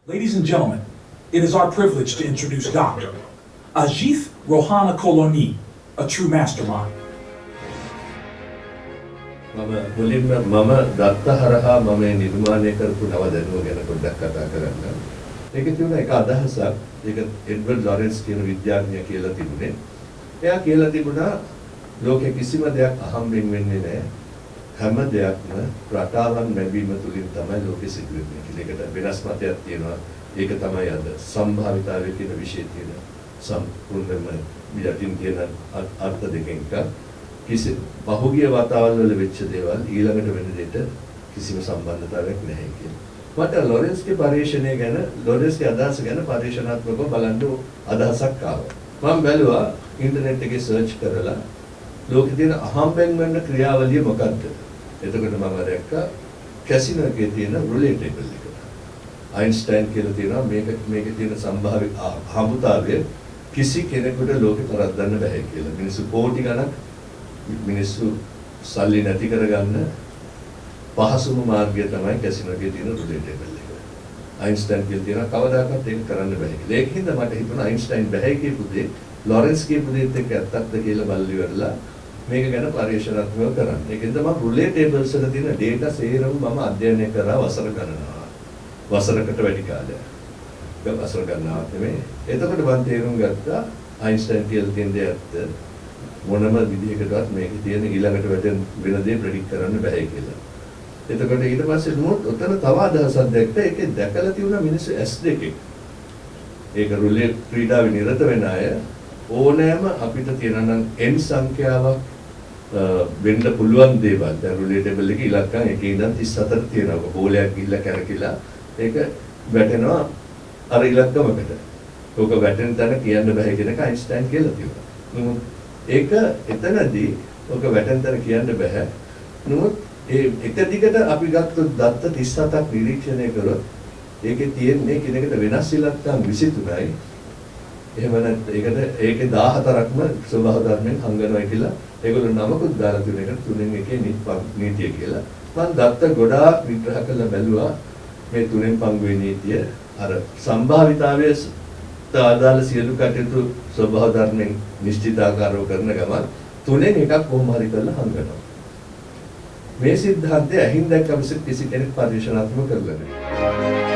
Ladies and gentlemen, it is our privilege to introduce Dr. Ajith Rohana Koloni, a true mastermind. මම දත්ත හරහා මම නිර්මාණය කරපු නව දැනුම ගැන පොඩ්ඩක් කතා කරන්න. ඒකේ තිබුණ එක අදහසක්. ඒක එඩ්වඩ් ලොරන්ස් කියන විද්‍යාඥයා කියලා තිබුණේ. එයා කියලා තිබුණා ලෝකේ කිසිම දෙයක් අහම්බෙන් වෙන්නේ නැහැ. හැම දෙයක්ම රටාවන් ලැබීම තුලින් තමයි ලෝකෙ සිදු වෙන්නේ කියලා. ඒකට වෙනස් මතයක් තියෙනවා. ඒක තමයි අද සම්භාවිතාවය කියන විෂය තියෙන සම්පූර්ණම යටින් තියෙන අර්ථ දෙකෙන් එකක්. කිසි පහුගිය වතාවල් වල වෙච්ච දේවල් ඊළඟට වෙන දෙයට කිසිම සම්බන්ධතාවයක් නැහැ කියලා. මට ලොරන්ස්ගේ පරීක්ෂණය ගැන ලොරන්ස්ගේ අදහස ගැන පරීක්ෂණාත්මකව බලන්න අදහසක් ආවා. මම බැලුවා ඉන්ටර්නෙට් එකේ සර්ච් කරලා ලෝකේ තියෙන අහම්බෙන් වෙන ක්‍රියාවලිය මොකක්ද? එතකොට මම දැක්කා කැසිනෝ එකේ තියෙන රුලේට් ටේබල් එක. අයින්ස්ටයින් කියලා තියෙනවා මේකේ තියෙන සම්භාවිත හමුතාවය කිසි කෙනෙකුට ලෝකේ කරද්දන්න බෑ කියලා. මිනිස්සු කෝටි ගණක් මිනිස්සු සල්ලි නැති කරගන්න පහසුම මාර්ගය තමයි කැසිනෝ එකේ තියෙන රුලේට් ටේබල් එක. අයින්ස්ටයින් කියලා තියෙනවා කවදාකවත් ඒක කරන්න බෑ කියලා. ඒකින්ද මට හිතුණා අයින්ස්ටයින් බෑ කියපු දේ ලොරන්ස් කියපු දේත් එක්ක ඇත්තක්ද කියලා බලලි වෙරලා මේක ගැන පරීක්ෂණාත්මකව කරන්න. ඒකෙන්ද මම රුලේට් ටේබල්ස් වල තියෙන ඩේටා සේරම මම අධ්‍යයනය කරා වසර ගණනාවක්. වසරකට වැඩි කාලයක්. ඒක වසර ගණනාවක් නෙමෙයි. එතකොට මම තේරුම් ගත්තා අයින්ස්ටයින් කියලා තියෙන දේ ඇත්ත. මොනම විදිහකටවත් මේකේ තියෙන ඊළඟට වෙන දේ ප්‍රෙඩික්ට් කරන්න බෑ කියලා. එතකොට ඊට පස්සේ නෝත් උතන තව අදහසක් දැක්කා. ඒකේ දැකලා තියුණා මිනිස්සු S2 ඒක රුලේට් ක්‍රීඩාවේ නිරත වෙන අය ඕනෑම අපිට තියෙන නම් n සංඛ්‍යාවක් වෙන්න පුළුවන් දේවල්. දැන් රුලේට් ටේබල් එකේ ඉලක්කම් 1 ඉඳන් 34 තියෙනවා. බෝලයක් ගිහිල්ලා කැරකිලා ඒක වැටෙනවා අර ඉලක්කමකට. ඕක වැටෙන තැන කියන්න බෑ කියන එක අයින්ස්ටයින් කියලා තිබුණා. නමුත් ඒක එතනදී ඔක වැටෙන තැන කියන්න බෑ. නමුත් ඒ එක දිගට අපි ගත්තොත් දත්ත 37ක් නිරීක්ෂණය කරොත් ඒකේ තියෙන්නේ කෙනෙකුට වෙනස් ඉලක්කම් 23යි. එහෙම නැත්නම් ඒකේ 14ක්ම ස්වභාව ධර්මයෙන් හංගනවා කියලා ඒගොල්ලෝ නමකුත් දාලා තියෙන එකට 3න් 1 නීතිය කියලා. මම දත්ත ගොඩාක් විග්‍රහ කරලා බැලුවා මේ 3න් පංගුවේ නීතිය අර සම්භාවිතාවයේ ආදාළ සියලු කටයුතු ස්වභාව ධර්මයෙන් නිශ්චිතාකාරව කරන ගමන් 3න් එකක් කොහොම හරි කරලා හංගනවා. මේ સિદ્ધාන්තය ඇහින් දැක්ක කිසි කෙනෙක් පරිශනාත්මක කරලා නැහැ.